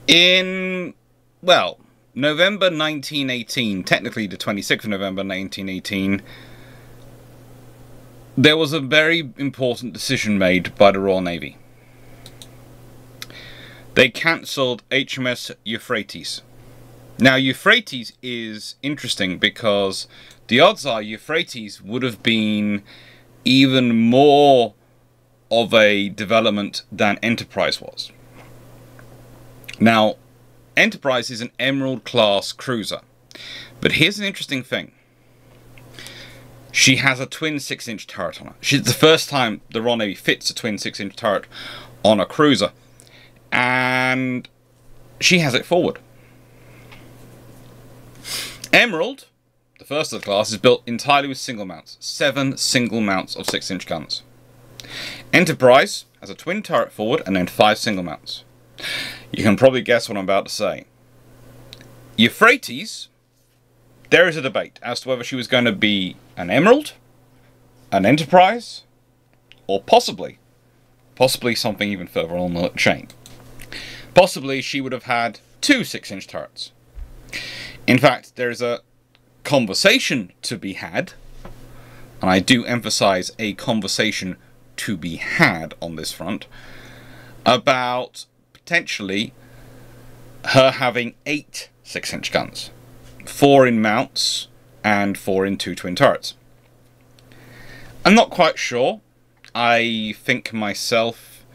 In, well, November 1918, technically the 26th of November 1918, there was a very important decision made by the Royal Navy. They cancelled HMS Euphrates. Now, Euphrates is interesting because the odds are Euphrates would have been even more of a development than Enterprise was. Now, Enterprise is an Emerald class cruiser, but here's an interesting thing. She has a twin 6-inch turret on it. It's the first time the Royal Navy fits a twin 6-inch turret on a cruiser, and she has it forward. Emerald, the first of the class, is built entirely with single mounts. 7 single mounts of 6-inch guns. Enterprise has a twin turret forward and then 5 single mounts. You can probably guess what I'm about to say. Euphrates, there is a debate as to whether she was going to be an Emerald, an Enterprise, or possibly something even further along the chain. Possibly she would have had 2 6-inch turrets. In fact, there is a conversation to be had, and I do emphasize a conversation to be had on this front, about potentially her having 8 6-inch guns. 4 in mounts and 4 in 2 twin turrets. I'm not quite sure. I think myself,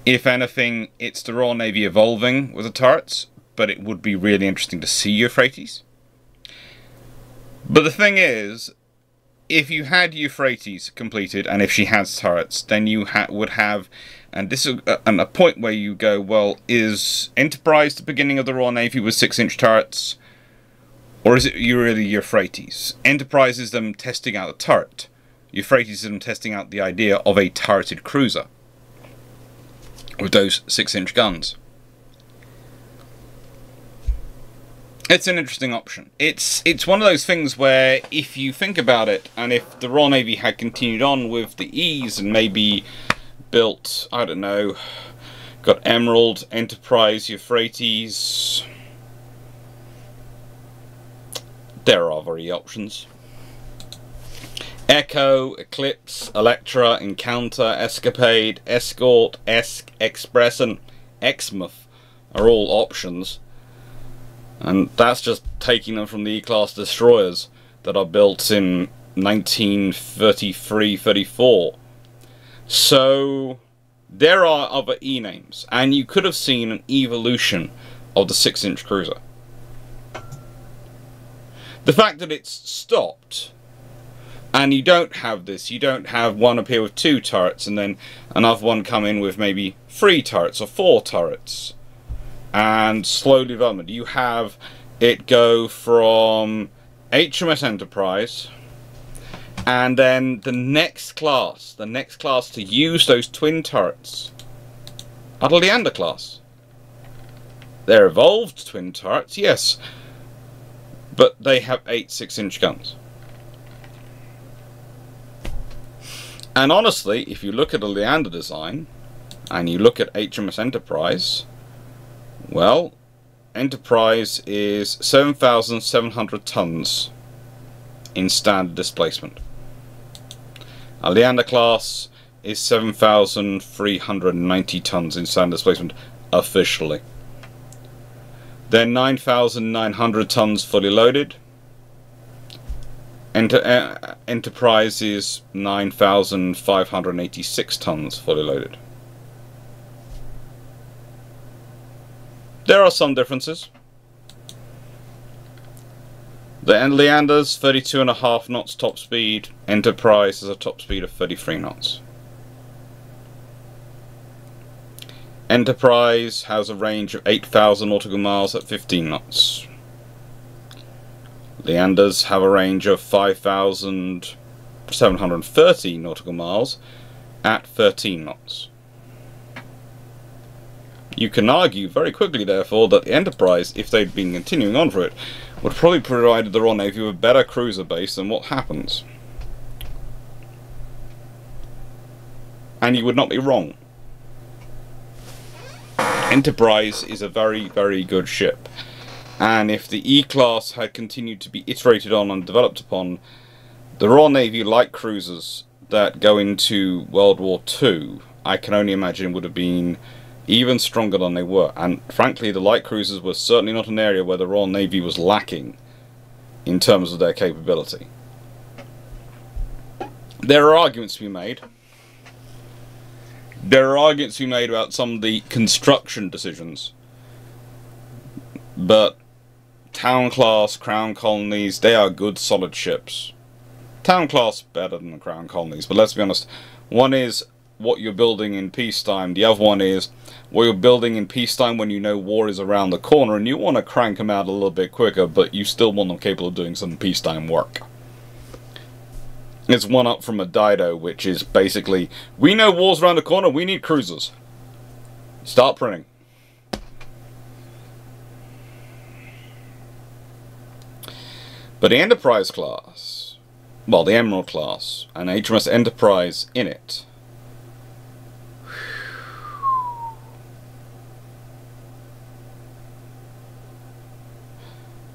if anything, it's the Royal Navy evolving with the turrets, but it would be really interesting to see Euphrates. But the thing is, if you had Euphrates completed, and if she has turrets, then you would have, and this is a point where you go, well, is Enterprise the beginning of the Royal Navy with 6-inch turrets? Or is it really Euphrates? Enterprise is them testing out a turret. Euphrates is them testing out the idea of a turreted cruiser with those 6-inch guns. It's an interesting option. It's one of those things where, if you think about it, and if the Royal Navy had continued on with the E's and maybe built, I don't know, got Emerald, Enterprise, Euphrates, there are other options. Echo, Eclipse, Electra, Encounter, Escapade, Escort, Express, and Exmouth are all options. And that's just taking them from the E-class destroyers that are built in 1933-34. So there are other E-names, and you could have seen an evolution of the 6-inch cruiser. The fact that it's stopped, and you don't have this, you don't have one appear with 2 turrets and then another one come in with maybe 3 turrets or 4 turrets, and slow development. You have it go from HMS Enterprise, and then the next class to use those twin turrets are the Leander class. They're evolved twin turrets, yes, but they have 8 6-inch guns. And honestly, if you look at the Leander design, and you look at HMS Enterprise, well, Enterprise is 7,700 tons in standard displacement. A Leander class is 7,390 tons in standard displacement officially. Then 9,900 tons fully loaded. Enterprise is 9,586 tons fully loaded. There are some differences. The Leander's 32.5 knots top speed. Enterprise has a top speed of 33 knots. Enterprise has a range of 8,000 nautical miles at 15 knots. Leanders have a range of 5,730 nautical miles at 13 knots. You can argue very quickly, therefore, that the Enterprise, if they'd been continuing on for it, would probably provide the Royal Navy with a better cruiser base than what happens. And you would not be wrong. Enterprise is a very, very good ship. And if the E-Class had continued to be iterated on and developed upon, the Royal Navy light cruisers that go into World War II, I can only imagine would have been even stronger than they were. And frankly, the light cruisers were certainly not an area where the Royal Navy was lacking in terms of their capability. There are arguments to be made. There are arguments to be made about some of the construction decisions. But Town Class, Crown Colonies, they are good, solid ships. Town Class better than the Crown Colonies, but let's be honest. One is what you're building in peacetime. The other one is what you're building in peacetime when you know war is around the corner and you want to crank them out a little bit quicker, but you still want them capable of doing some peacetime work. It's one up from a Dido, which is basically, we know war's around the corner, we need cruisers. Start printing. But the Enterprise class, well, the Emerald class, and HMS Enterprise in it,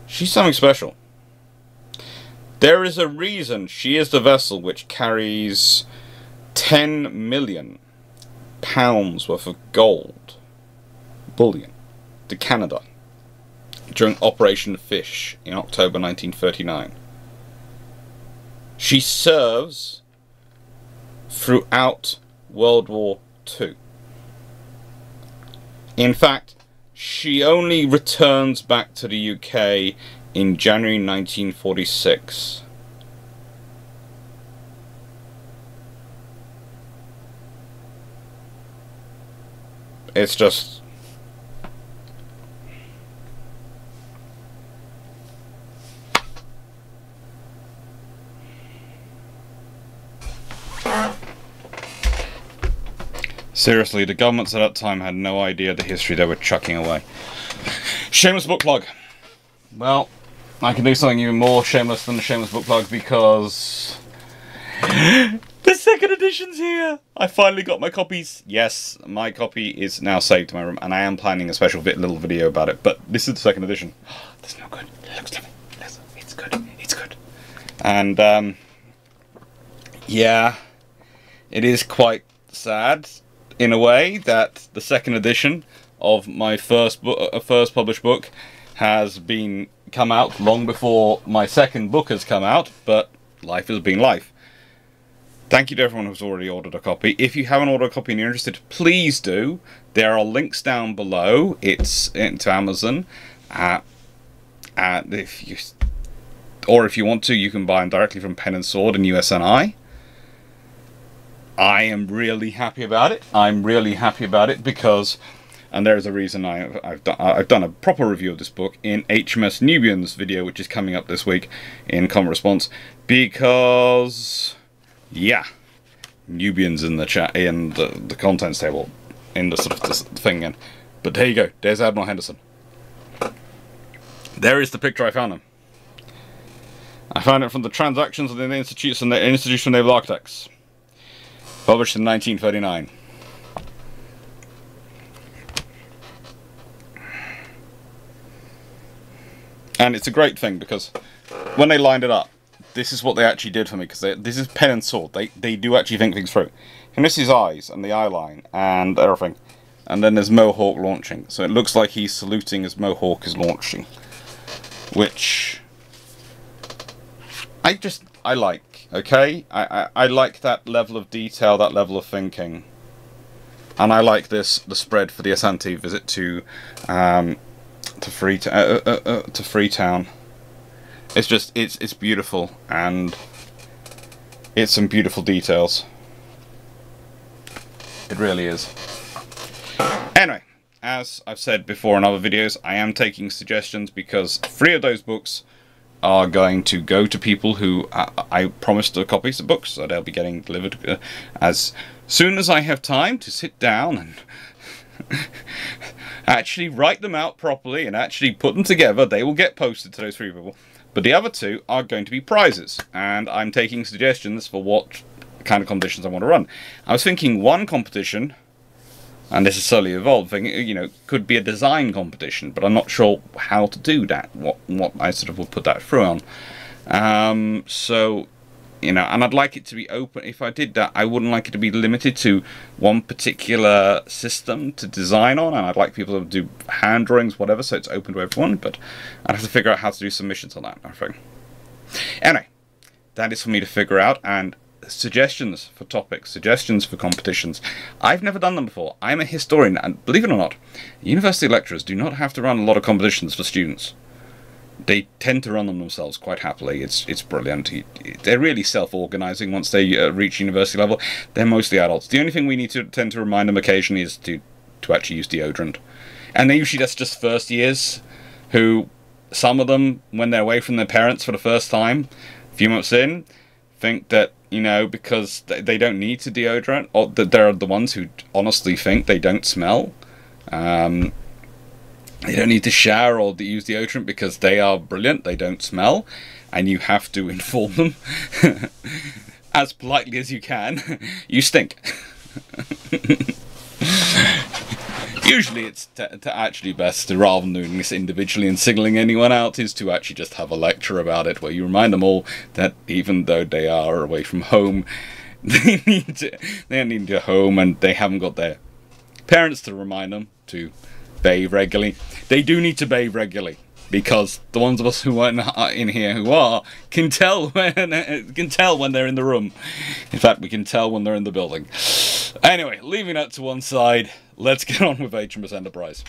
she's something special. There is a reason she is the vessel which carries 10 million pounds worth of gold bullion to Canada during Operation Fish in October 1939. She serves throughout World War II. In fact, she only returns back to the UK in January 1946. It's just... seriously, the governments at that time had no idea the history they were chucking away. Shameless book plug. Well, I can do something even more shameless than a shameless book plug because the second edition's here. I finally got my copies. Yes, my copy is now saved to my room, and I am planning a special little video about it. But this is the second edition. That's no good. It looks lovely. It's good. It's good. And yeah, it is quite sad in a way that the second edition of my first published book has come out long before my second book has come out, but life has been life. Thank you to everyone who's already ordered a copy. If you haven't ordered a copy and you're interested, please do. There are links down below. It's into Amazon. If you want to, you can buy them directly from Pen and Sword and USNI. I am really happy about it. I'm really happy about it because, and there's a reason I've done a proper review of this book in HMS Nubian's video, which is coming up this week in Comment Response, because yeah, Nubian's in the chat, in the contents table, in the sort of this thing. And but there you go. There's Admiral Henderson. There is the picture I found him. I found it from the Transactions of the Institution of Naval Architects, published in 1939. And it's a great thing because when they lined it up, this is what they actually did for me, because this is Pen and Sword. They do actually think things through. And this is his eyes and the eye line and everything. And then there's Mohawk launching. So it looks like he's saluting as Mohawk is launching. Which I like, okay? I like that level of detail, that level of thinking. And I like the spread for the Asante visit to Freetown. It's just, it's beautiful, and it's some beautiful details. It really is. Anyway, as I've said before in other videos, I am taking suggestions because 3 of those books are going to go to people who I promised copies of books, so they'll be getting delivered as soon as I have time to sit down and actually write them out properly and actually put them together. They will get posted to those 3 people. But the other 2 are going to be prizes, and I'm taking suggestions for what kind of competitions I want to run. I was thinking one competition, and this is slowly evolving. You know, could be a design competition, but I'm not sure how to do that. What I sort of would put that through on. So, you know, and I'd like it to be open. If I did that, I wouldn't like it to be limited to one particular system to design on, and I'd like people to do hand drawings, whatever, so it's open to everyone. But I'd have to figure out how to do submissions on that, I think. Anyway, that is for me to figure out, and suggestions for topics, suggestions for competitions. I've never done them before. I'm a historian, and believe it or not, university lecturers do not have to run a lot of competitions for students. They tend to run them themselves quite happily. It's brilliant. They're really self-organising once they reach university level. They're mostly adults. The only thing we need to tend to remind them occasionally is to actually use deodorant. And usually that's just first years, who, some of them, when they're away from their parents for the first time, a few months in, think that, you know, because they don't need to deodorant, or that they're the ones who honestly think they don't smell. They don't need to shower or use deodorant because they are brilliant, they don't smell, and you have to inform them as politely as you can, you stink. Usually it's to actually best, rather than doing this individually and singling anyone out, is to actually just have a lecture about it where you remind them all that even though they are away from home, they need to home, and they haven't got their parents to remind them to bathe regularly. They do need to bathe regularly, because the ones of us who are in here who are can tell when they're in the room. In fact, we can tell when they're in the building. Anyway, leaving that to one side, let's get on with HMS Enterprise,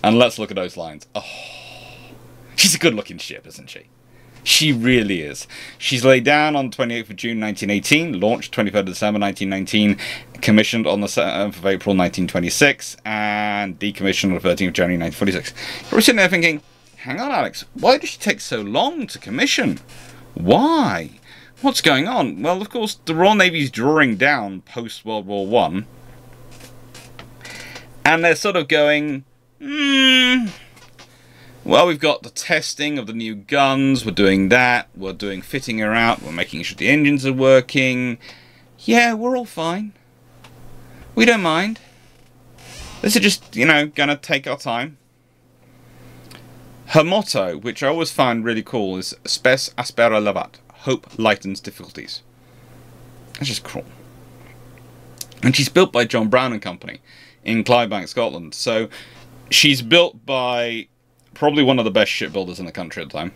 and let's look at those lines. Oh, she's a good-looking ship, isn't she? She really is. She's laid down on 28th of June 1918, launched 23rd of December 1919, commissioned on the 7th of April 1926, and decommissioned on the 13th of January 1946. We're sitting there thinking, hang on, Alex, why did she take so long to commission? Why? What's going on? Well, of course, the Royal Navy's drawing down post-World War I, and they're sort of going, well, we've got the testing of the new guns, we're doing that, we're doing fitting her out, we're making sure the engines are working. Yeah, we're all fine. We don't mind. This is just, you know, gonna take our time. Her motto, which I always find really cool, is Spes aspera levat, hope lightens difficulties. That's just cool. And she's built by John Brown and Company in Clydebank, Scotland. So she's built by probably one of the best shipbuilders in the country at the time.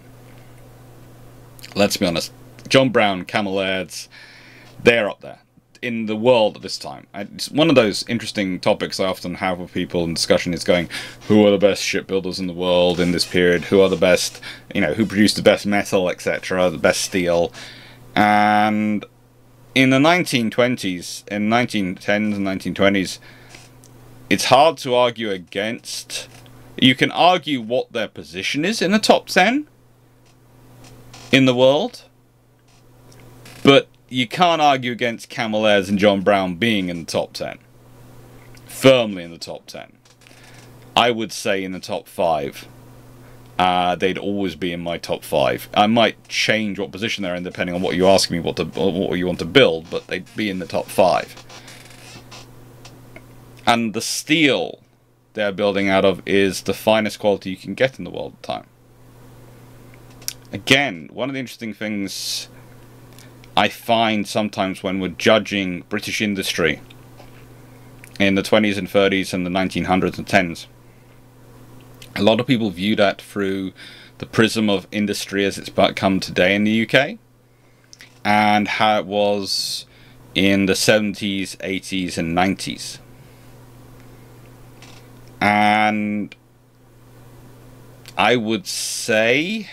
Let's be honest. John Brown, Camel Airs, they're up there in the world at this time. It's one of those interesting topics I often have with people in discussion, is going, who are the best shipbuilders in the world in this period? Who are the best, you know, who produced the best metal, etc., the best steel? And in the 1920s, in 1910s and 1920s, it's hard to argue against. You can argue what their position is in the top 10 in the world, but you can't argue against Camel Airs and John Brown being in the top 10. Firmly in the top 10. I would say in the top 5. They'd always be in my top 5. I might change what position they're in depending on what you ask me, what you want to build, but they'd be in the top 5. And the steel they're building out of is the finest quality you can get in the world at the time. Again, one of the interesting things I find sometimes when we're judging British industry in the 20s and 30s and the 1900s and 10s, a lot of people view that through the prism of industry as it's become today in the UK, and how it was in the 70s, 80s and 90s. And I would say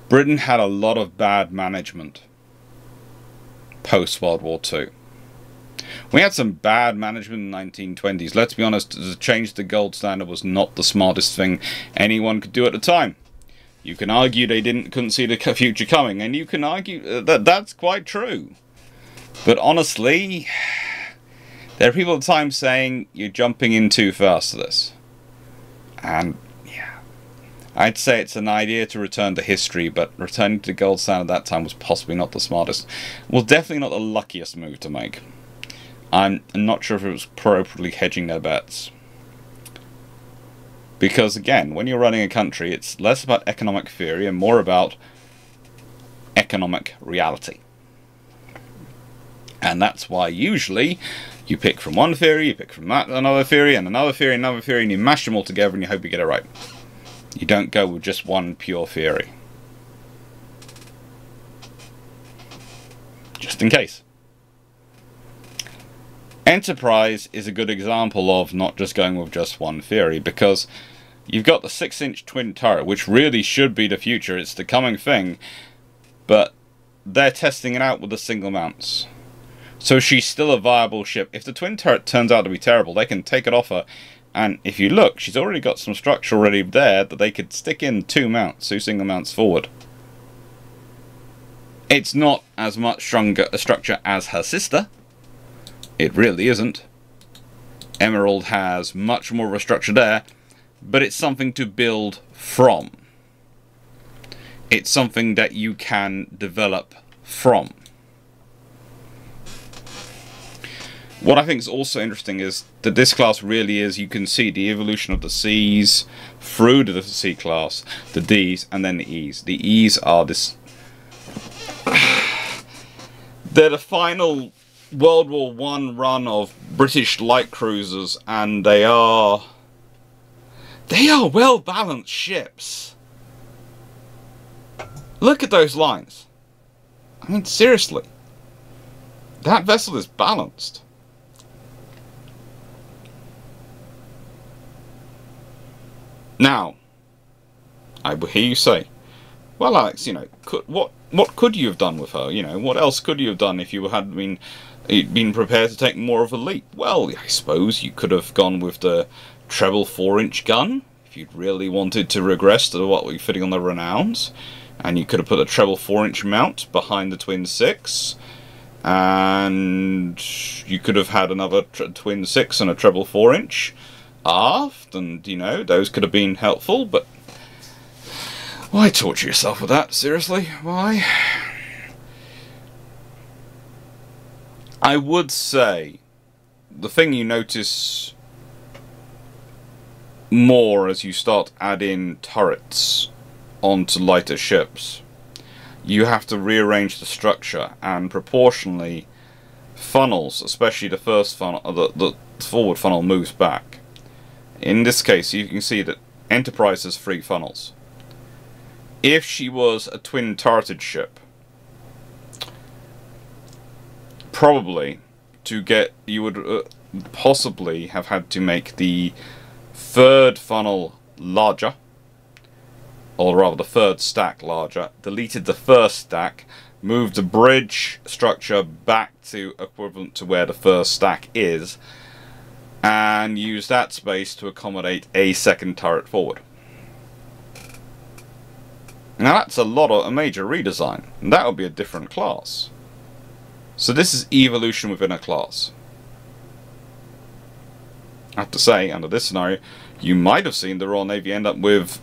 Britain had a lot of bad management post-World War II. We had some bad management in the 1920s. Let's be honest, to change the gold standard was not the smartest thing anyone could do at the time. You can argue they couldn't see the future coming, and you can argue that that's quite true. But honestly, there are people at the time saying you're jumping in too fast to this. And yeah, I'd say it's an idea to return to history, but returning to the gold standard at that time was possibly not the smartest. Well, definitely not the luckiest move to make. I'm not sure if it was appropriately hedging their bets. Because again, when you're running a country, it's less about economic theory and more about economic reality. And that's why usually you pick from one theory, you pick from another theory, and another theory, and you mash them all together and you hope you get it right. You don't go with just one pure theory. Just in case. Enterprise is a good example of not just going with just one theory, because you've got the 6-inch twin turret, which really should be the future. It's the coming thing, but they're testing it out with the single mounts. So she's still a viable ship. If the twin turret turns out to be terrible, they can take it off her. And if you look, she's already got some structure already there that they could stick in 2 mounts, 2 single mounts forward. It's not as much stronger a structure as her sister. It really isn't. Emerald has much more of a structure there, but it's something to build from. It's something that you can develop from. What I think is also interesting is that this class really is, you can see the evolution of the Cs through to the C class, the Ds, and then the Es. The Es are this... They're the final World War I run of British light cruisers, and they are well-balanced ships. Look at those lines. I mean, seriously. That vessel is balanced. Now, I will hear you say, well, Alex, you know, what could you have done with her? You know, what else could you have done if you had been prepared to take more of a leap? Well, I suppose you could have gone with the treble 4-inch gun, if you'd really wanted to regress to what we're fitting on the Renowns. And you could have put a treble 4-inch mount behind the twin 6. And you could have had another twin 6 and a treble 4-inch aft, and you know, those could have been helpful, but why torture yourself with that? Seriously, why? I would say the thing you notice more as you start adding turrets onto lighter ships, you have to rearrange the structure, and proportionally funnels, especially the first funnel, the forward funnel moves back. In this case, you can see that Enterprise has 3 funnels. If she was a twin-turreted ship, probably you would possibly have had to make the 3rd funnel larger, or rather the 3rd stack larger, deleted the 1st stack, moved the bridge structure back to equivalent to where the 1st stack is, and use that space to accommodate a 2nd turret forward. Now that's a major redesign, and that would be a different class. So this is evolution within a class. I have to say, under this scenario, you might have seen the Royal Navy end up with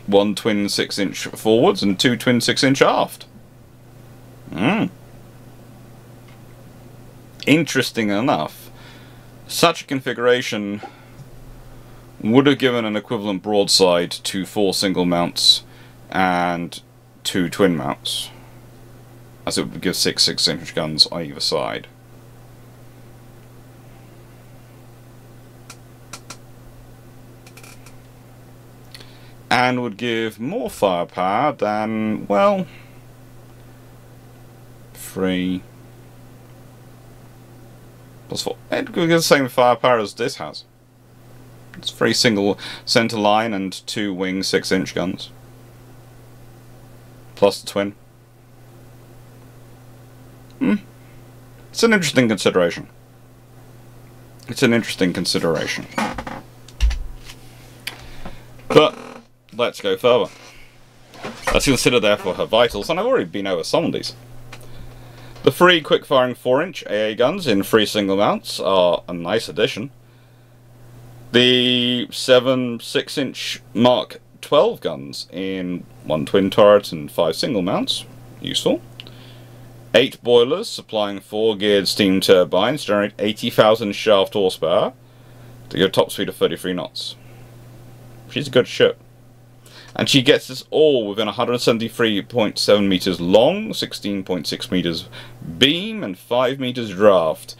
1 twin 6-inch forwards and 2 twin 6-inch aft. Interesting enough, such a configuration would have given an equivalent broadside to 4 single mounts and 2 twin mounts, as it would give 6 6-inch guns on either side. And would give more firepower than, well, 3 plus 4. It would give the same firepower as this has. It's 3 single center line and 2 wing 6-inch guns. Plus the twin. It's an interesting consideration. It's an interesting consideration. But let's go further. Let's consider therefore her vitals, and I've already been over some of these. The 3 quick-firing 4-inch AA guns in 3 single mounts are a nice addition. The 7 6-inch Mark 12 guns in 1 twin turret and 5 single mounts. Useful. 8 boilers supplying 4 geared steam turbines generate 80,000 shaft horsepower to get a top speed of 33 knots. She's a good ship. And she gets us all within 173.7 meters long, 16.6 meters beam, and 5 meters draft,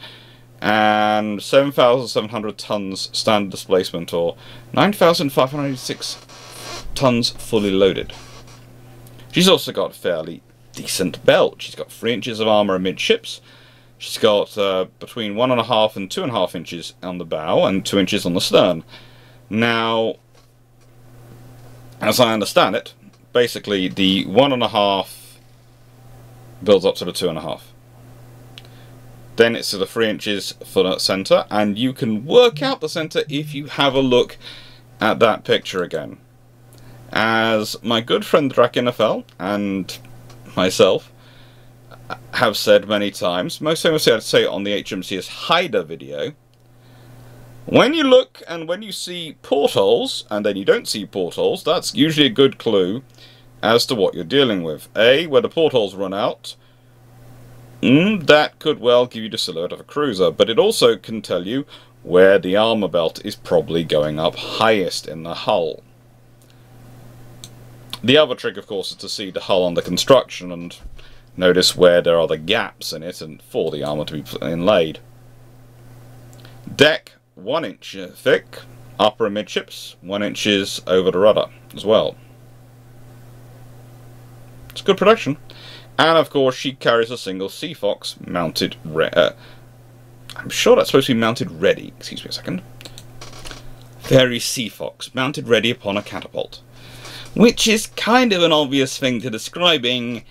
and 7,700 tons standard displacement, or 9,586 tons fully loaded. She's also got a fairly decent belt. She's got 3 inches of armour amidships. She's got between 1.5 and 2.5 inches on the bow and 2 inches on the stern. Now, as I understand it, basically the 1.5 builds up to the 2.5. Then it's to the 3 inches for the centre, and you can work out the centre if you have a look at that picture again. As my good friend Naval and myself have said many times, most famously I'd say on the HMC's Haida video, when you look and when you see portholes, and then you don't see portholes, that's usually a good clue as to what you're dealing with. A, where the portholes run out, that could well give you the silhouette of a cruiser, but it also can tell you where the armour belt is probably going up highest in the hull. The other trick, of course, is to see the hull under construction and notice where there are the gaps in it and for the armour to be inlaid. Deck, 1 inch thick, upper and midships, 1 inches over the rudder as well. It's good production. And of course she carries a single Seafox mounted I'm sure that's supposed to be mounted ready. Excuse me a second. Very Seafox, mounted ready upon a catapult. Which is kind of an obvious thing to describing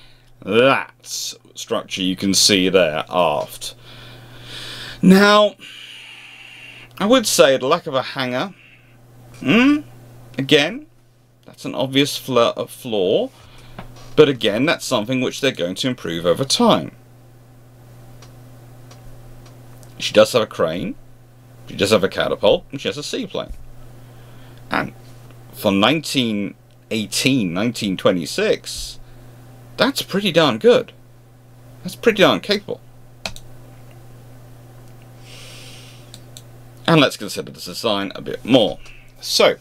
that structure you can see there aft. Now, I would say the lack of a hangar, again, that's an obvious flaw, but again, that's something which they're going to improve over time. She does have a crane, she does have a catapult, and she has a seaplane. And for 1926, that's pretty darn good. That's pretty darn capable. And let's consider the design a bit more. So,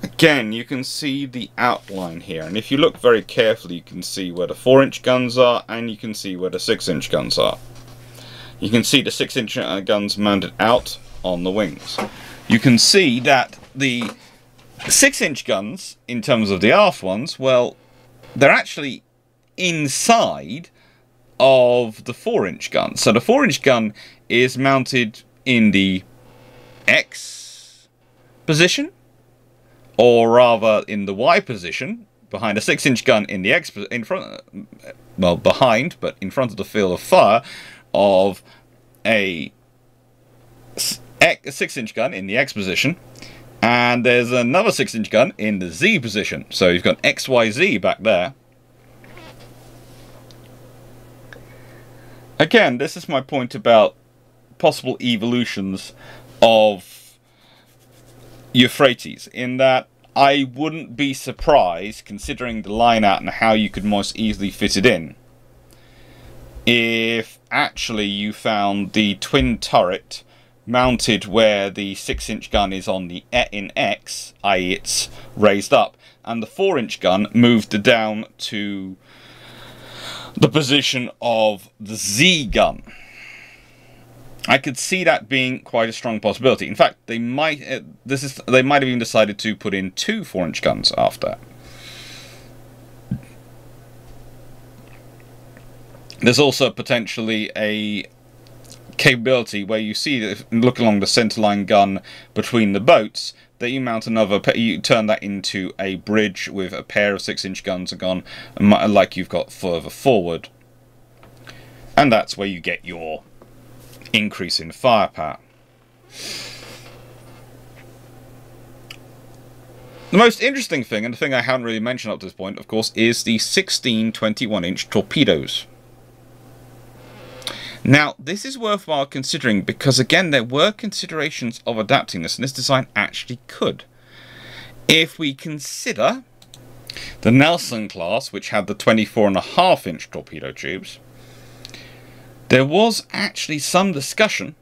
again, you can see the outline here, and if you look very carefully, you can see where the 4-inch guns are, and you can see where the 6-inch guns are. You can see the 6-inch guns mounted out on the wings. You can see that the 6-inch guns, in terms of the aft ones, well, they're actually inside of the 4-inch gun. So the 4-inch gun is mounted in the X position, or rather in the Y position, behind a 6-inch gun in the X, in front, well, behind, but in front of the field of fire of a 6-inch gun in the X position, and there's another 6-inch gun in the Z position. So you've got XYZ back there. Again, this is my point about possible evolutions of Euphrates, in that I wouldn't be surprised, considering the line out and how you could most easily fit it in, if actually you found the twin turret mounted where the 6-inch gun is on the in X, i.e. it's raised up, and the 4-inch gun moved down to the position of the Z gun. I could see that being quite a strong possibility. In fact, they might they might have even decided to put in 2 4-inch guns after. There's also potentially a capability where you see, look along the centerline gun between the boats, that you mount another, you turn that into a bridge with a pair of 6-inch guns gone, like you've got further forward. And that's where you get your increase in firepower. The most interesting thing, and the thing I haven't really mentioned up to this point, of course, is the 16 21-inch torpedoes. Now, this is worthwhile considering because, again, there were considerations of adapting this, and this design actually could. If we consider the Nelson class, which had the 24.5-inch torpedo tubes, there was actually some discussion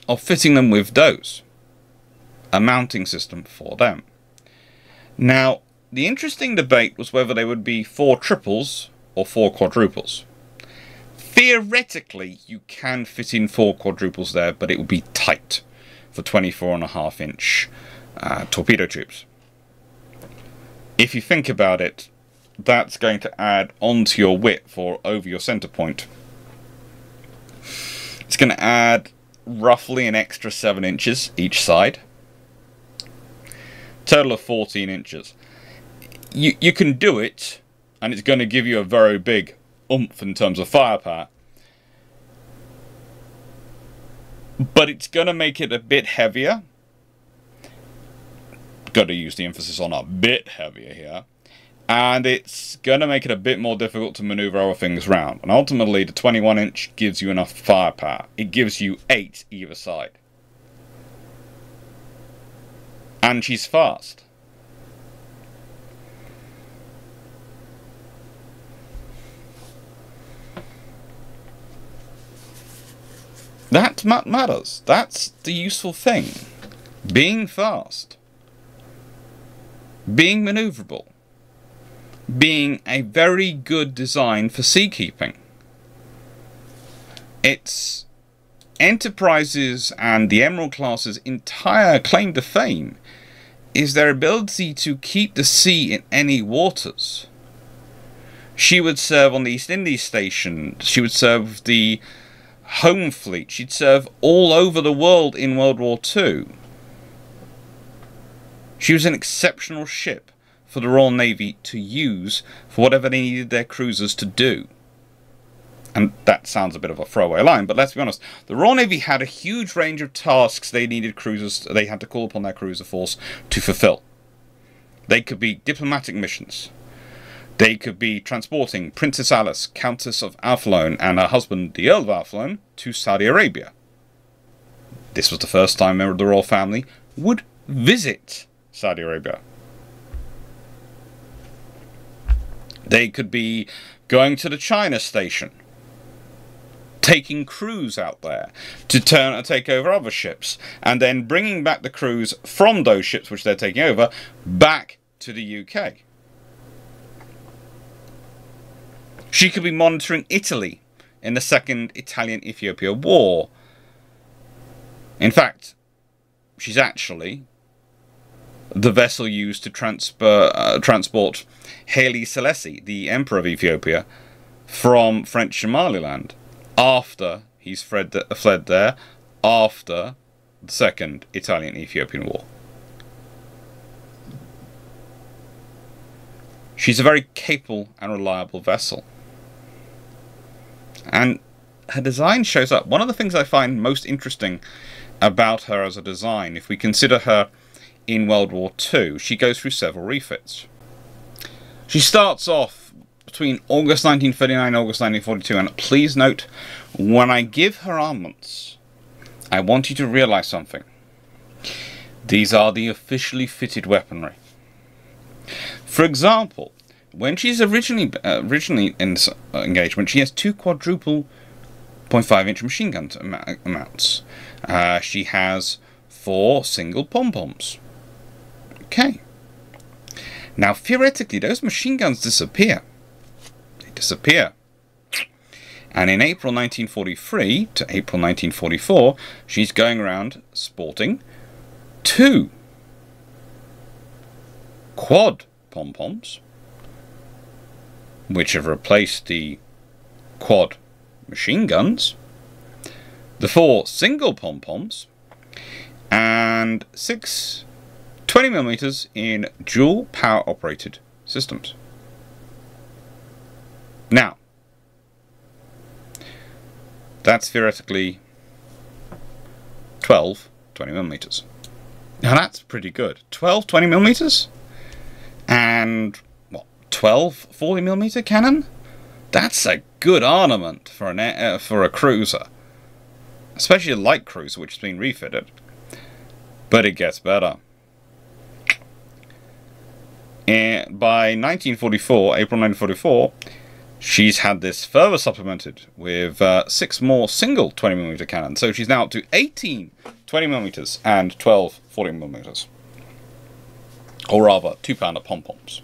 of fitting them with those, a mounting system for them. Now, the interesting debate was whether they would be 4 triples or 4 quadruples. Theoretically, you can fit in 4 quadruples there, but it would be tight for 24.5-inch torpedo tubes. If you think about it, that's going to add onto your width or over your center point. It's going to add roughly an extra 7 inches each side. Total of 14 inches. You can do it, and it's going to give you a very big oomph in terms of firepower. But it's going to make it a bit heavier. Got to use the emphasis on a bit heavier here. And it's going to make it a bit more difficult to maneuver other things around. And ultimately, the 21-inch gives you enough firepower. It gives you 8 either side. And she's fast. That matters. That's the useful thing. Being fast. Being maneuverable. Being a very good design for seakeeping. It's Enterprise's and the Emerald class's entire claim to fame is their ability to keep the sea in any waters. She would serve on the East Indies station. She would serve the Home Fleet. She'd serve all over the world in World War II. She was an exceptional ship for the Royal Navy to use for whatever they needed their cruisers to do. And that sounds a bit of a throwaway line, but let's be honest. The Royal Navy had a huge range of tasks they needed cruisers, they had to call upon their cruiser force to fulfill. They could be diplomatic missions. They could be transporting Princess Alice, Countess of Athlone, and her husband, the Earl of Athlone, to Saudi Arabia. This was the first time a member of the royal family would visit Saudi Arabia. They could be going to the China station, taking crews out there to take over other ships, and then bringing back the crews from those ships which they're taking over back to the UK. She could be monitoring Italy in the Second Italian-Ethiopia War. In fact, she's actually the vessel used to transport Haile Selassie, the Emperor of Ethiopia, from French Somaliland after he's fled there after the Second Italian-Ethiopian War. She's a very capable and reliable vessel. And her design shows up. One of the things I find most interesting about her as a design, if we consider her in World War II, she goes through several refits. She starts off between August 1939 and August 1942, and please note, when I give her armaments, I want you to realize something. These are the officially fitted weaponry. For example, when she's originally in this engagement, she has 2 quadruple 0.5-inch machine gun mounts. She has 4 single pom-poms. Okay. Now, theoretically, those machine guns disappear. They disappear. And in April 1943 to April 1944, she's going around sporting 2 quad pom-poms, which have replaced the quad machine guns, the 4 single pom-poms, and 6 20mm in dual power operated systems. Now, that's theoretically 12 20mm. Now that's pretty good. 12 20mm and what, 12 40mm cannon? That's a good armament for for a cruiser, especially a light cruiser which has been refitted. But it gets better. And by 1944, April 1944, she's had this further supplemented with 6 more single 20mm cannons. So she's now up to 18 20mm and 12 40mm. Or rather, 2-pounder pom-poms.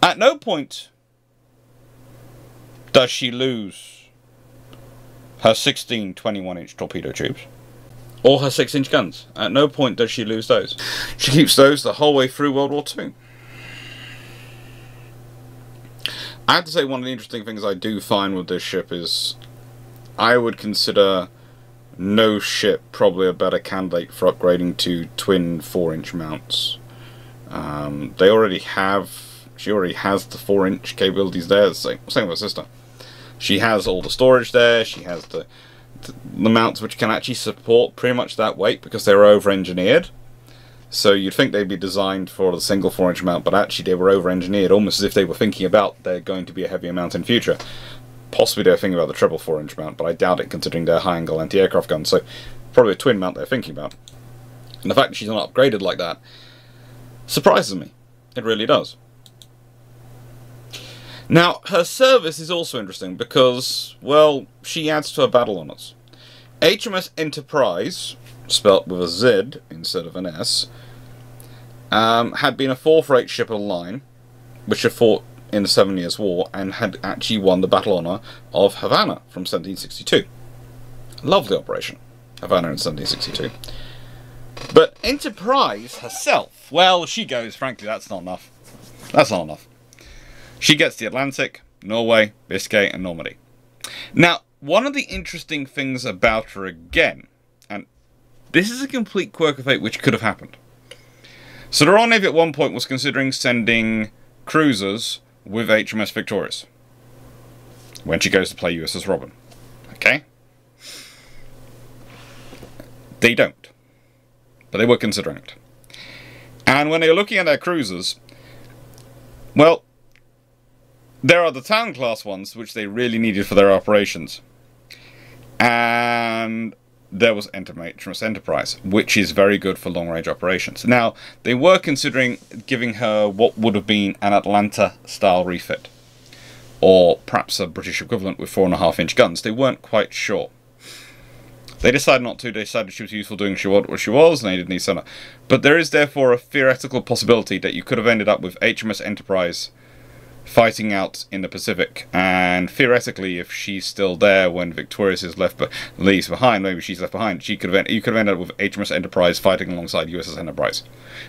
At no point does she lose her 16 21-inch torpedo tubes. Or her 6-inch guns. At no point does she lose those. She keeps those the whole way through World War II. I have to say, one of the interesting things I do find with this ship is I would consider no ship probably a better candidate for upgrading to twin 4-inch mounts. They already have... She already has the 4-inch capabilities there. Same with her sister. She has all the storage there. She has the mounts which can actually support pretty much that weight because they were over-engineered. So you'd think they'd be designed for the single 4-inch mount, but actually they were over-engineered, almost as if they were thinking about they're going to be a heavier mount in future. Possibly they're thinking about the triple 4-inch mount, but I doubt it considering their high-angle anti-aircraft guns. So probably a twin mount they're thinking about. And the fact that she's not upgraded like that surprises me. It really does. Now, her service is also interesting because, well, she adds to her battle honours. HMS Enterprise, spelt with a Z instead of an S, had been a 4-for-8 ship of the line, which had fought in the 7 Years' War, and had actually won the battle honour of Havana from 1762. Lovely operation, Havana in 1762. But Enterprise herself, well, she goes, frankly, that's not enough. That's not enough. She gets the Atlantic, Norway, Biscay, and Normandy. Now, one of the interesting things about her again, and this is a complete quirk of fate which could have happened. So the Royal Navy at one point was considering sending cruisers with HMS Victorious when she goes to play USS Robin. Okay? They don't. But they were considering it. And when they were looking at their cruisers, well, there are the town class ones which they really needed for their operations. And there was HMS Enterprise, which is very good for long-range operations. Now, they were considering giving her what would have been an Atlanta-style refit, or perhaps a British equivalent with 4.5-inch guns. They weren't quite sure. They decided not to. They decided she was useful doing what she was, and they didn't need sonar. But there is therefore a theoretical possibility that you could have ended up with HMS Enterprise fighting out in the Pacific, and theoretically, if she's still there when Victorious is leaves behind, maybe she's left behind, you could have ended up with HMS Enterprise fighting alongside USS Enterprise,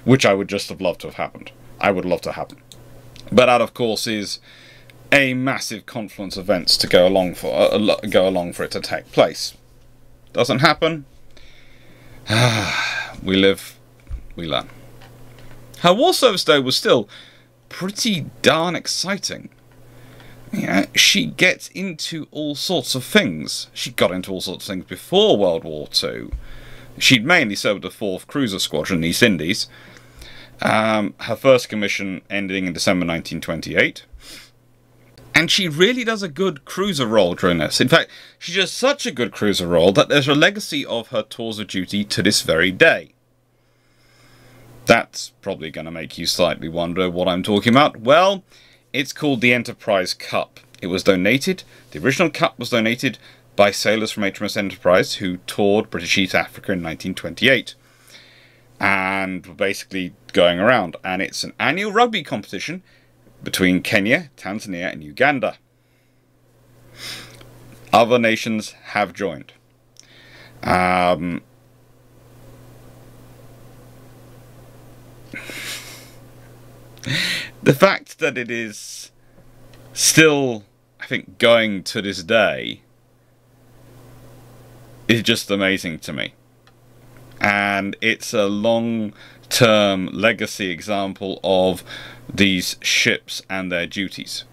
which I would just have loved to have happened. I would love to happen, but that, of course, is a massive confluence of events to go along for it to take place. Doesn't happen. We live, we learn. Her war service, though, was still pretty darn exciting. Yeah, she gets into all sorts of things. She got into all sorts of things before World War II. She'd mainly served the 4th Cruiser Squadron in the East Indies. Her first commission ending in December 1928. And she really does a good cruiser role during this. In fact, she does such a good cruiser role that there's a legacy of her tours of duty to this very day. That's probably going to make you slightly wonder what I'm talking about. Well, it's called the Enterprise Cup. It was donated, the original cup was donated by sailors from HMS Enterprise who toured British East Africa in 1928. And were basically going around. And it's an annual rugby competition between Kenya, Tanzania, and Uganda. Other nations have joined. The fact that it is still, I think, going to this day is just amazing to me. And it's a long-term legacy example of these ships and their duties.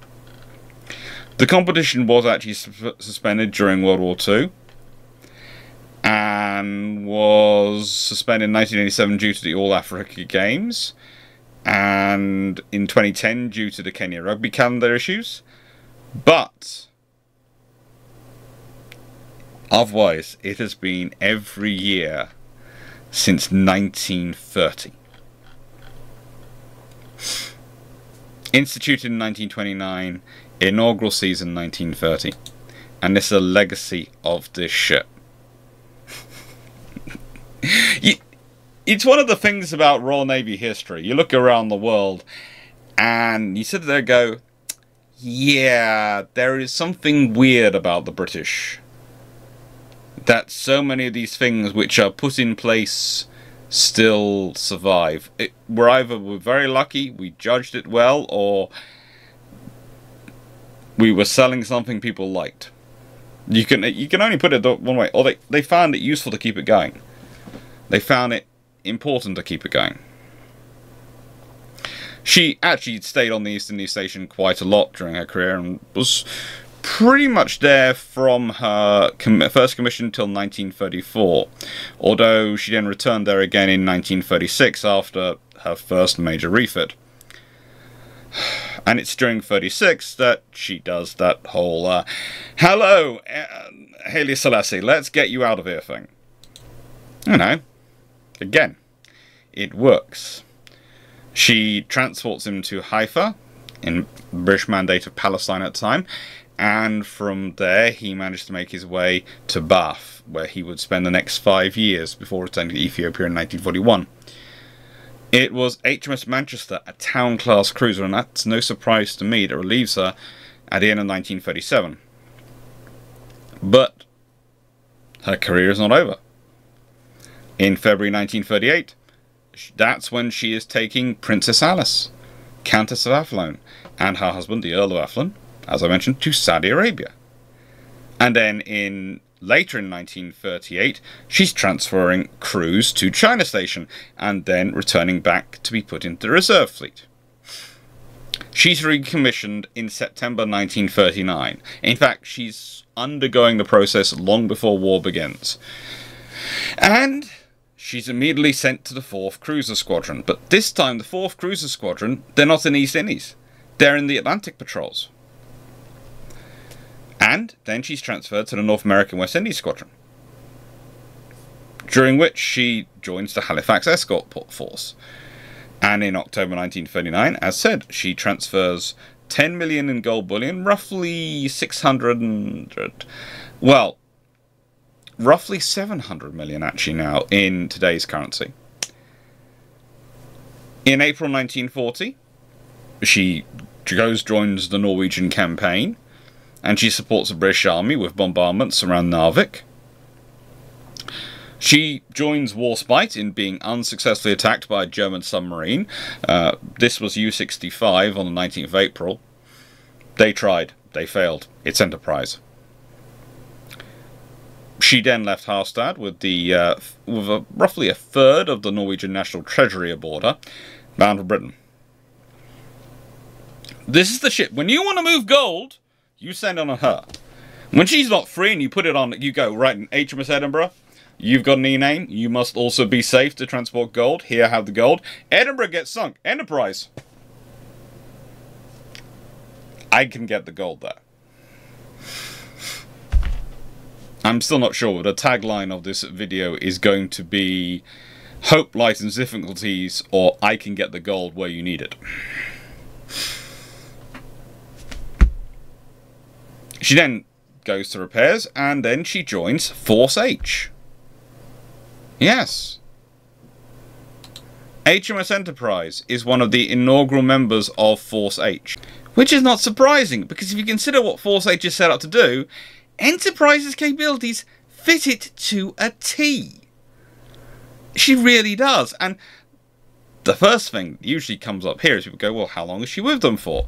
The competition was actually suspended during World War II and was suspended in 1987 due to the All Africa Games. and in 2010 due to the Kenya rugby calendar issues. But otherwise, it has been every year since 1930. Instituted in 1929, inaugural season 1930. And this is a legacy of this ship. It's one of the things about Royal Navy history. You look around the world and you sit there and go, yeah, there is something weird about the British. That so many of these things which are put in place still survive. We're very lucky, we judged it well, or we were selling something people liked. You can only put it one way. Or they found it useful to keep it going. They found it important to keep it going. She actually stayed on the East India Station quite a lot during her career and was pretty much there from her first commission until 1934. Although she then returned there again in 1936 after her first major refit. And it's during 36 that she does that whole, hello, Haile Selassie, let's get you out of here thing. You know, again, it works. She transports him to Haifa, in British Mandate of Palestine at the time, and from there he managed to make his way to Bath, where he would spend the next 5 years before returning to Ethiopia in 1941. It was HMS Manchester, a town-class cruiser, and that's no surprise to me that relieves her at the end of 1937. But her career is not over. In February 1938, that's when she is taking Princess Alice, Countess of Athlone, and her husband, the Earl of Athlone, as I mentioned, to Saudi Arabia. And then later in 1938, she's transferring crews to China Station and then returning back to be put into the reserve fleet. She's recommissioned in September 1939. In fact, she's undergoing the process long before war begins. And she's immediately sent to the 4th Cruiser Squadron. But this time, the 4th Cruiser Squadron, they're not in East Indies. They're in the Atlantic patrols. And then she's transferred to the North American West Indies Squadron, during which she joins the Halifax Escort Force. And in October 1939, as said, she transfers 10 million in gold bullion, roughly 600... well, roughly 700 million actually now in today's currency. In April 1940, she joins the Norwegian campaign, and she supports the British Army with bombardments around Narvik. She joins Warspite in being unsuccessfully attacked by a German submarine. This was U-65 on the 19th of April. They tried. They failed. It's Enterprise. She then left Harstad with roughly a third of the Norwegian National Treasury aboard her, bound for Britain. This is the ship. When you want to move gold, you send on her. When she's not free and you put it on, you go, right, in HMS Edinburgh, you've got an E-name, you must also be safe to transport gold. Here, have the gold. Edinburgh gets sunk. Enterprise. I can get the gold there. I'm still not sure, but the tagline of this video is going to be Hope lightens difficulties, or I can get the gold where you need it. She then goes to repairs, and then she joins Force H. Yes. HMS Enterprise is one of the inaugural members of Force H. Which is not surprising, because if you consider what Force H is set up to do, Enterprise's capabilities fit it to a T. She really does. And the first thing that usually comes up here is people go, well, how long is she with them for?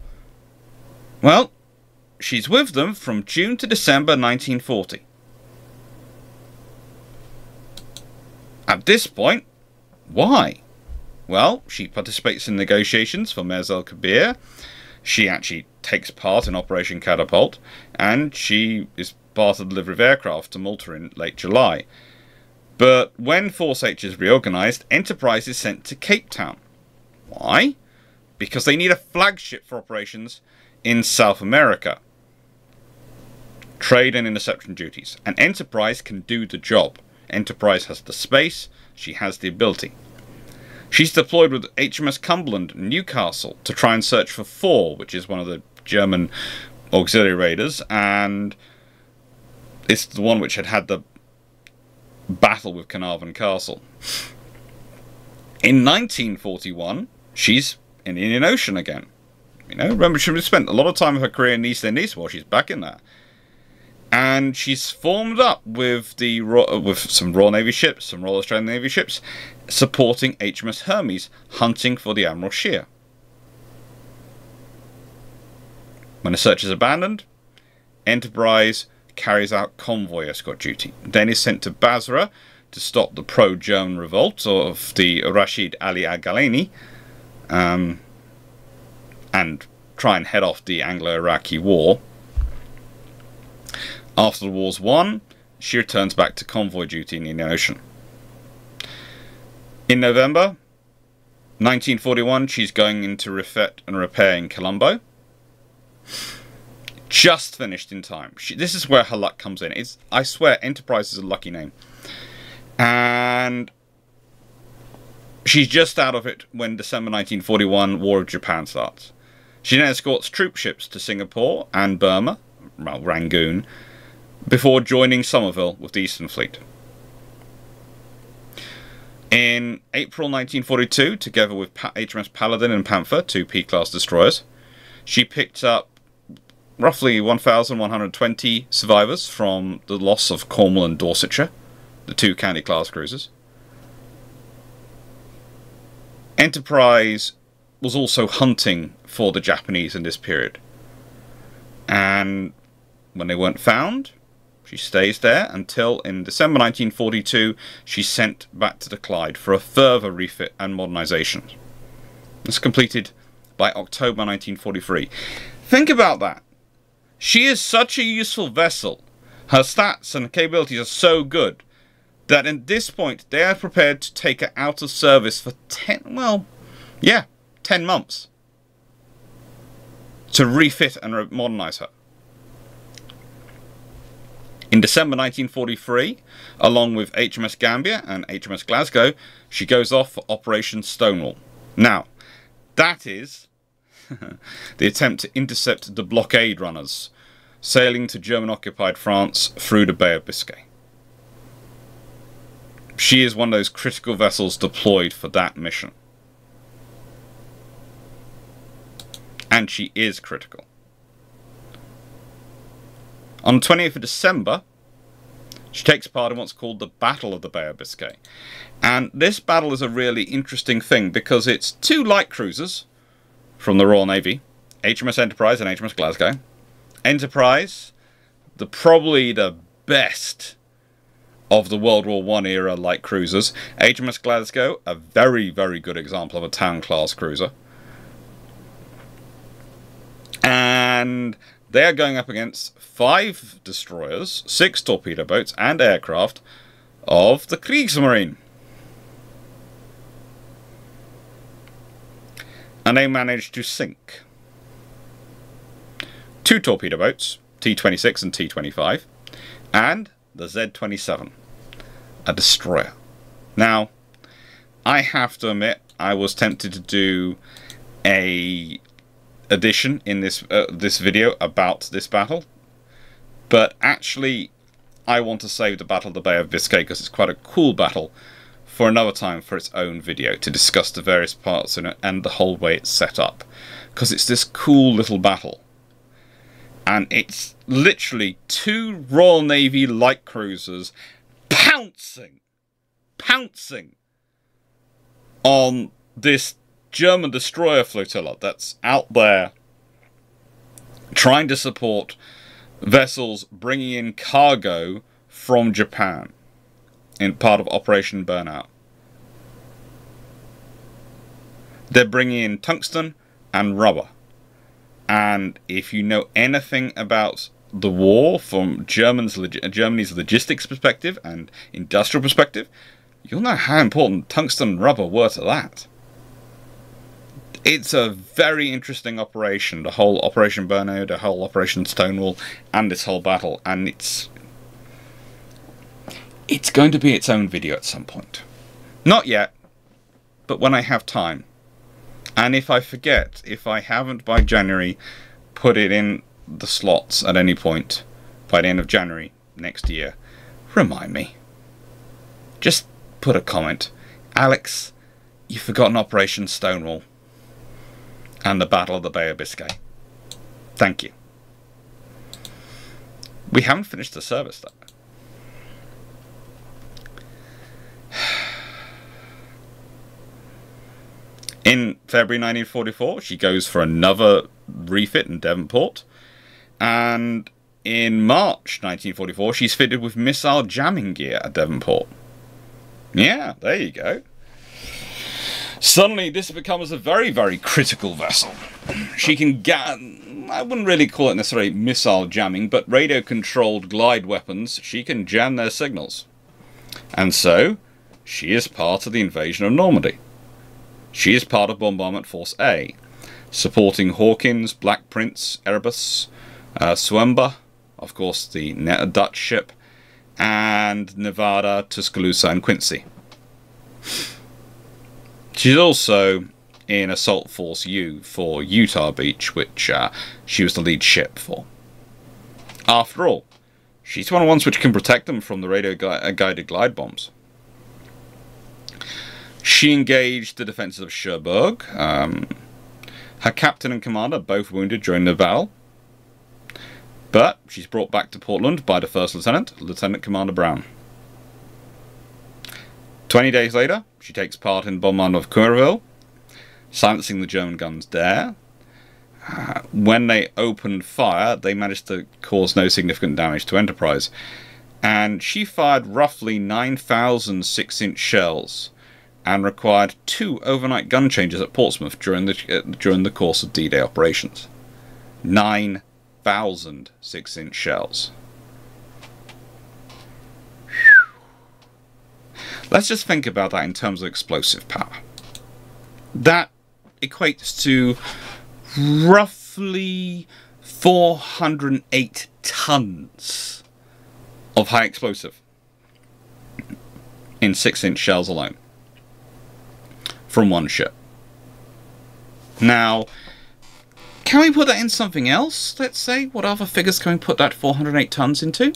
Well, she's with them from June to December 1940. At this point, why? Well, she participates in negotiations for Mers el-Kabir. She actually takes part in Operation Catapult, and she is part of the delivery of aircraft to Malta in late July. But when Force H is reorganised, Enterprise is sent to Cape Town. Why? because they need a flagship for operations in South America. Trade and interception duties. And Enterprise can do the job. Enterprise has the space, she has the ability. She's deployed with HMS Cumberland and Newcastle to try and search for 4, which is one of the German auxiliary raiders, and it's the one which had the battle with Carnarvon Castle. In 1941, she's in the Indian Ocean again. You know, remember, she spent a lot of time of her career in the East Indies. Well, she's back in there. And she's formed up with some Royal Navy ships, some Royal Australian Navy ships, supporting HMS Hermes, hunting for the Admiral Scheer. When the search is abandoned, Enterprise carries out convoy escort duty, then is sent to Basra to stop the pro-German revolt of the Rashid Ali al-Ghalani, and try and head off the Anglo-Iraqi War. After the war's won, she returns back to convoy duty in the Indian Ocean. In November 1941, she's going into refit and repair in Colombo. Just finished in time. This is where her luck comes in. I swear, Enterprise is a lucky name. And she's just out of it when December 1941 War of Japan starts. She then escorts troop ships to Singapore and Burma, well, Rangoon, before joining Somerville with the Eastern Fleet. In April 1942, together with HMS Paladin and Panther, 2 P-class destroyers, she picked up roughly 1,120 survivors from the loss of Cornwall and Dorsetshire, the 2 Candy-class cruisers. Enterprise was also hunting for the Japanese in this period. And when they weren't found, she stays there until in December 1942 she's sent back to the Clyde for a further refit and modernisation. It's completed by October 1943. Think about that. She is such a useful vessel. Her stats and capabilities are so good that at this point they are prepared to take her out of service for 10 months to refit and modernise her. In December 1943, along with HMS Gambia and HMS Glasgow, she goes off for Operation Stonewall. Now, that is the attempt to intercept the blockade runners sailing to German-occupied France through the Bay of Biscay. She is one of those critical vessels deployed for that mission. And she is critical. On the 20th of December, she takes part in what's called the Battle of the Bay of Biscay. And this battle is a really interesting thing because it's 2 light cruisers from the Royal Navy, HMS Enterprise and HMS Glasgow. Enterprise, probably the best of the World War I era light cruisers. HMS Glasgow, a very, very good example of a town-class cruiser. And they are going up against 5 destroyers, 6 torpedo boats, and aircraft of the Kriegsmarine. And they managed to sink 2 torpedo boats, T-26 and T-25, and the Z-27, a destroyer. Now, I have to admit, I was tempted to do a edition in this video about this battle, but actually I want to save the Battle of the Bay of Biscay because it's quite a cool battle for another time for its own video to discuss the various parts in it and the whole way it's set up, because it's this cool little battle and it's literally 2 Royal Navy light cruisers pouncing on this German destroyer flotilla that's out there trying to support vessels bringing in cargo from Japan in part of Operation Burnout. They're bringing in tungsten and rubber. And if you know anything about the war from Germany's logistics perspective and industrial perspective, you'll know how important tungsten and rubber were to that. It's a very interesting operation, the whole Operation Burnout, the whole Operation Stonewall, and this whole battle, and it's going to be its own video at some point. Not yet, but when I have time. And if I forget, if I haven't by January put it in the slots at any point by the end of January next year, remind me. Just put a comment. Alex, you've forgotten Operation Stonewall and the Battle of the Bay of Biscay. Thank you. We haven't finished the service though. In February 1944, she goes for another refit in Devonport. And in March 1944, she's fitted with missile jamming gear at Devonport. Yeah, there you go. Suddenly, this becomes a very, very critical vessel. She can I wouldn't really call it necessarily missile jamming, but radio-controlled glide weapons, she can jam their signals. And so, she is part of the invasion of Normandy. She is part of Bombardment Force A, supporting Hawkins, Black Prince, Erebus, Swemba, of course the Dutch ship, and Nevada, Tuscaloosa, and Quincy. She's also in Assault Force U for Utah Beach, which she was the lead ship for. After all, she's one of the ones which can protect them from the radio-guided glide bombs. She engaged the defences of Cherbourg. Her captain and commander both wounded during Naval. But she's brought back to Portland by the First Lieutenant, Lieutenant Commander Brown. 20 days later, she takes part in the bombardment of Cuerville, silencing the German guns there. When they opened fire, they managed to cause no significant damage to Enterprise. And she fired roughly 9,000 6-inch shells and required 2 overnight gun changes at Portsmouth during the course of D-Day operations. 9,000 6-inch shells. Let's just think about that in terms of explosive power. That equates to roughly 408 tons of high explosive in 6-inch shells alone from one ship. Now, can we put that in something else? Let's say, what other figures can we put that 408 tons into?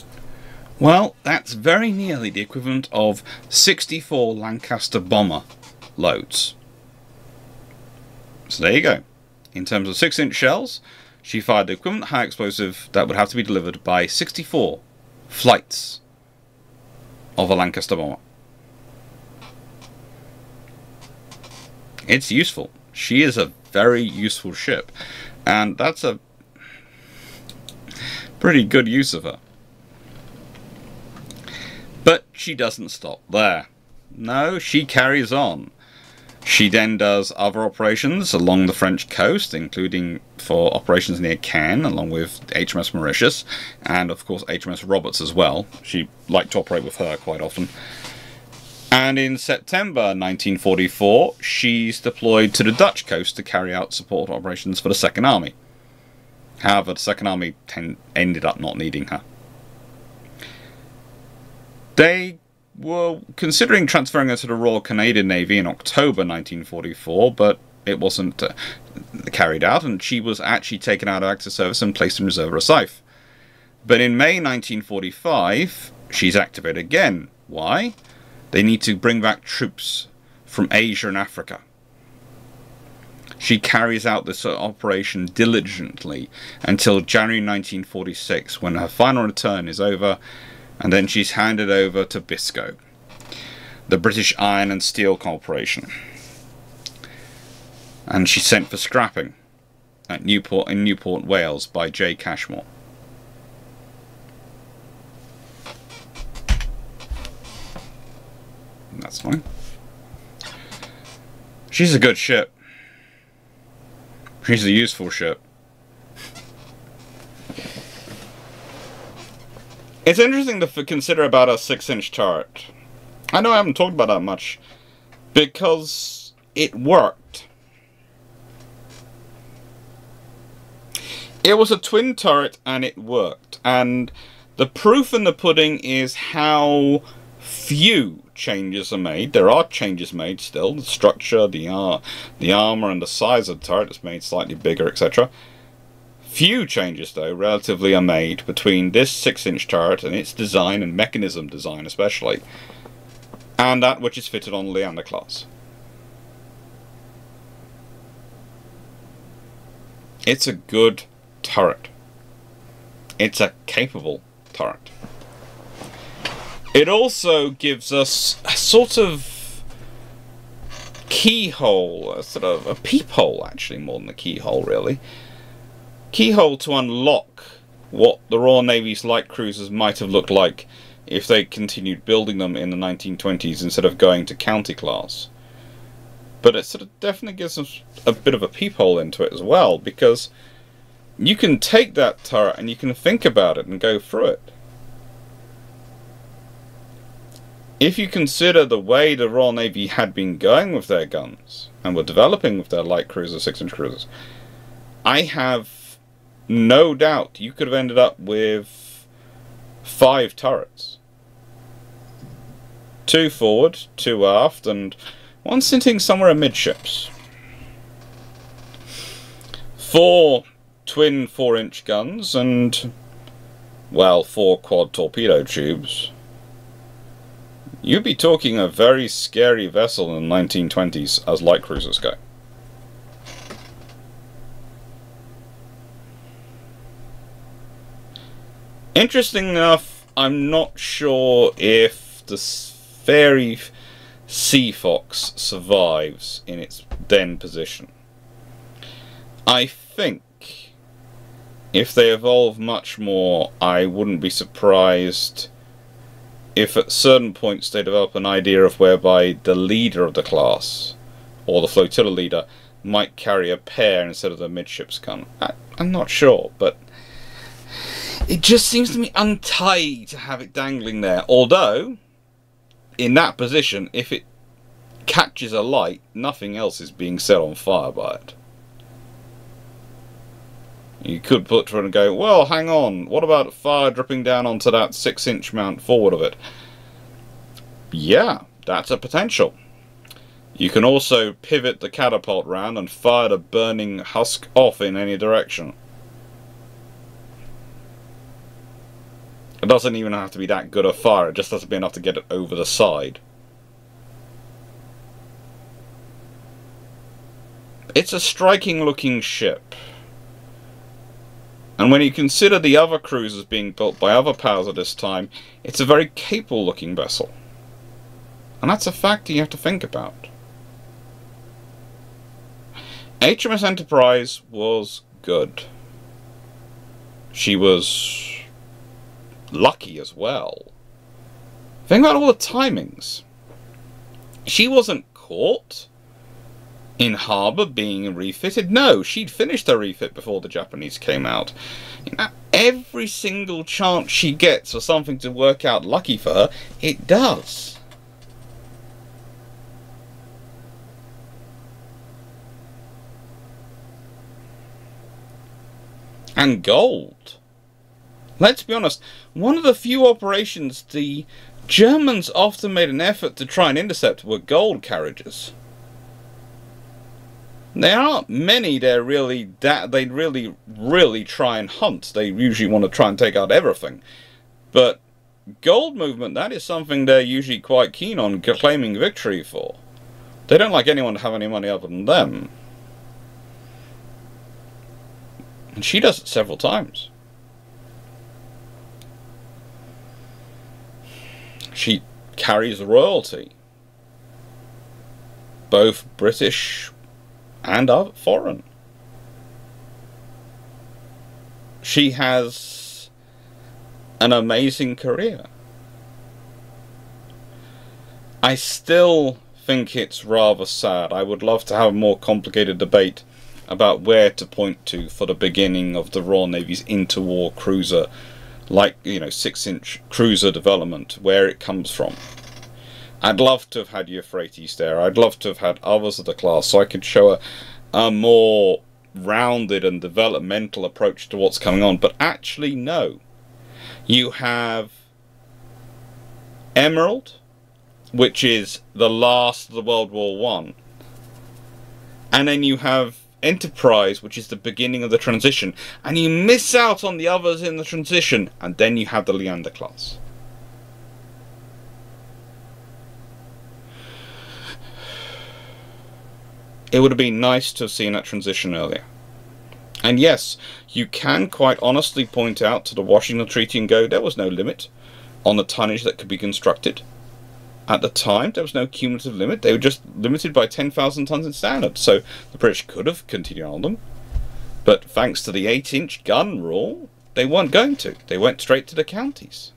Well, that's very nearly the equivalent of 64 Lancaster bomber loads. So there you go. In terms of 6-inch shells, she fired the equivalent high explosive that would have to be delivered by 64 flights of a Lancaster bomber. It's useful. She is a very useful ship, and that's a pretty good use of her. But she doesn't stop there. No, she carries on. She then does other operations along the French coast, including for operations near Cannes, along with HMS Mauritius, and of course HMS Roberts as well. She liked to operate with her quite often. And in September 1944, she's deployed to the Dutch coast to carry out support operations for the Second Army. However, the Second Army ended up not needing her. They were considering transferring her to the Royal Canadian Navy in October 1944, but it wasn't carried out, and she was actually taken out of active service and placed in reserve Rosyth. But in May 1945, she's activated again. Why? They need to bring back troops from Asia and Africa. She carries out this operation diligently until January 1946, when her final return is over, and then she's handed over to BISCO, the British Iron and Steel Corporation. And she's sent for scrapping at Newport, Wales by J. Cashmore. That's fine. She's a good ship. She's a useful ship. It's interesting to consider about a 6-inch turret. I know I haven't talked about that much, because it worked. It was a twin turret and it worked. And the proof in the pudding is how few changes are made. There are changes made still. The structure, the armor, and the size of the turret is made slightly bigger, etc. Few changes, though, relatively are made between this 6-inch turret and its design, and mechanism design especially, and that which is fitted on Leander class. It's a good turret. It's a capable turret. It also gives us a sort of keyhole, a sort of a peephole, actually, more than a keyhole, really. Keyhole to unlock what the Royal Navy's light cruisers might have looked like if they continued building them in the 1920s instead of going to county class. But it sort of definitely gives us a bit of a peephole into it as well, because you can take that turret and you can think about it and go through it. If you consider the way the Royal Navy had been going with their guns and were developing with their light cruisers, 6-inch cruisers, I have no doubt you could have ended up with 5 turrets. 2 forward, 2 aft, and 1 sitting somewhere amidships. 4 twin 4-inch guns and, well, 4 quad torpedo tubes. You'd be talking a very scary vessel in the 1920s as light cruisers go. Interesting enough, I'm not sure if the Fairy Sea Fox survives in its then position. I think if they evolve much more, I wouldn't be surprised if at certain points they develop an idea of whereby the leader of the class, or the flotilla leader, might carry a pair instead of the midships gun. I'm not sure, but it just seems to me untidy to have it dangling there. Although, in that position, if it catches a light, nothing else is being set on fire by it. You could put to it and go, well, hang on, what about fire dripping down onto that 6-inch mount forward of it? Yeah, that's a potential. You can also pivot the catapult round and fire the burning husk off in any direction. It doesn't even have to be that good a fire, it just has to be enough to get it over the side. It's a striking looking ship. And when you consider the other cruisers being built by other powers at this time, it's a very capable looking vessel. And that's a factor you have to think about. HMS Enterprise was good. She was lucky as well. Think about all the timings. She wasn't caught in harbour being refitted. No, she'd finished her refit before the Japanese came out. You know, every single chance she gets for something to work out lucky for her, it does. And gold. Let's be honest, one of the few operations the Germans often made an effort to try and intercept were gold carriages. There aren't many they'd really try and hunt. They usually want to try and take out everything. But gold movement, that is something they're usually quite keen on claiming victory for. They don't like anyone to have any money other than them. And she does it several times. She carries royalty. Both British and foreign. She has an amazing career. I still think it's rather sad. I would love to have a more complicated debate about where to point to for the beginning of the Royal Navy's interwar cruiser, like, you know, 6-inch cruiser development, where it comes from. I'd love to have had Euphrates there. I'd love to have had others of the class, so I could show a more rounded and developmental approach to what's coming on. But actually, no. You have Emerald, which is the last of the World War One, and then you have Enterprise, which is the beginning of the transition, and you miss out on the others in the transition, and then you have the Leander class. It would have been nice to have seen that transition earlier. And yes, you can quite honestly point out to the Washington Treaty and go, there was no limit on the tonnage that could be constructed. At the time, there was no cumulative limit. They were just limited by 10,000 tons in standard. So the British could have continued on them. But thanks to the 8-inch gun rule, they weren't going to. They went straight to the counties.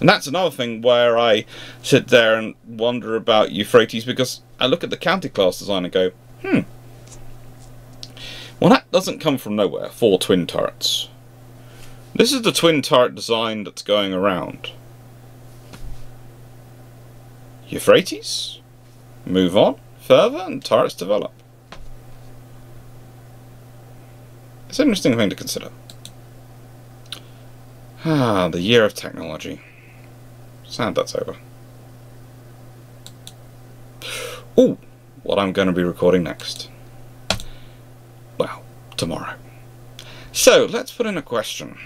And that's another thing where I sit there and wonder about Euphrates, because I look at the county class design and go, well, that doesn't come from nowhere. 4 twin turrets. This is the twin turret design that's going around. Euphrates? Move on further and turrets develop. It's an interesting thing to consider. Ah, the year of technology. Sad that's over. Ooh, what I'm going to be recording next. Well, tomorrow. So, let's put in a question.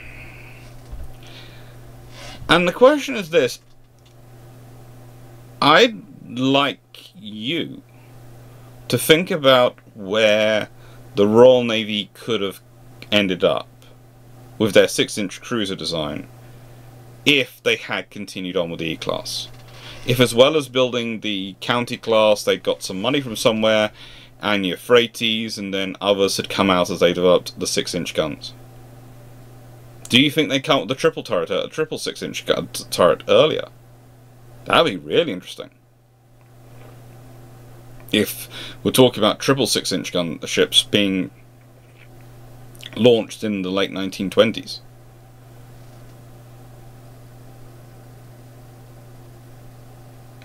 And the question is this. I'd like you to think about where the Royal Navy could have ended up with their 6-inch cruiser design if they had continued on with the E-Class. If, as well as building the County class, they'd got some money from somewhere, and Euphrates and then others had come out as they developed the 6-inch guns. Do you think they'd come up with the triple turret, a triple 6-inch turret earlier? That'd be really interesting. If we're talking about triple 6-inch gun ships being launched in the late 1920s.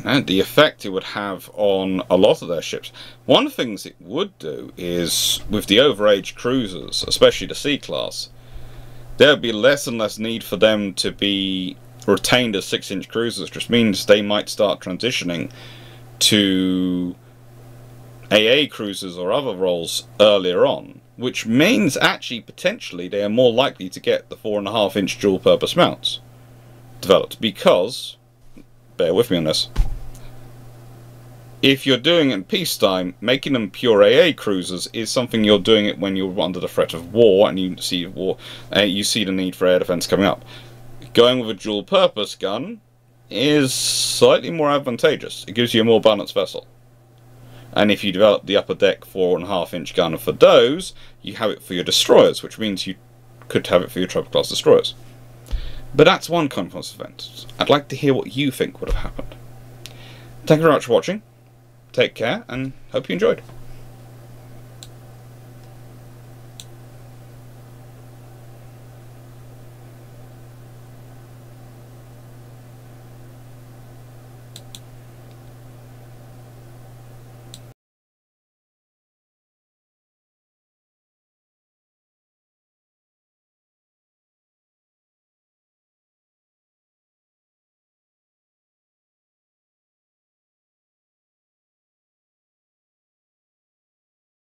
And the effect it would have on a lot of their ships. One of the things it would do is, with the overage cruisers, especially the C-class, there would be less and less need for them to be retained as 6-inch cruisers. Just means they might start transitioning to AA cruisers or other roles earlier on, which means actually potentially they are more likely to get the 4.5-inch dual-purpose mounts developed, because, bear with me on this, if you're doing it in peacetime, making them pure AA cruisers is something you're doing it when you're under the threat of war, and you see the need for air defense coming up. Going with a dual-purpose gun is slightly more advantageous. It gives you a more balanced vessel. And if you develop the upper deck 4.5-inch gun for those, you have it for your destroyers, which means you could have it for your Tropic class destroyers. But that's one conference event. I'd like to hear what you think would have happened. Thank you very much for watching. Take care, and hope you enjoyed.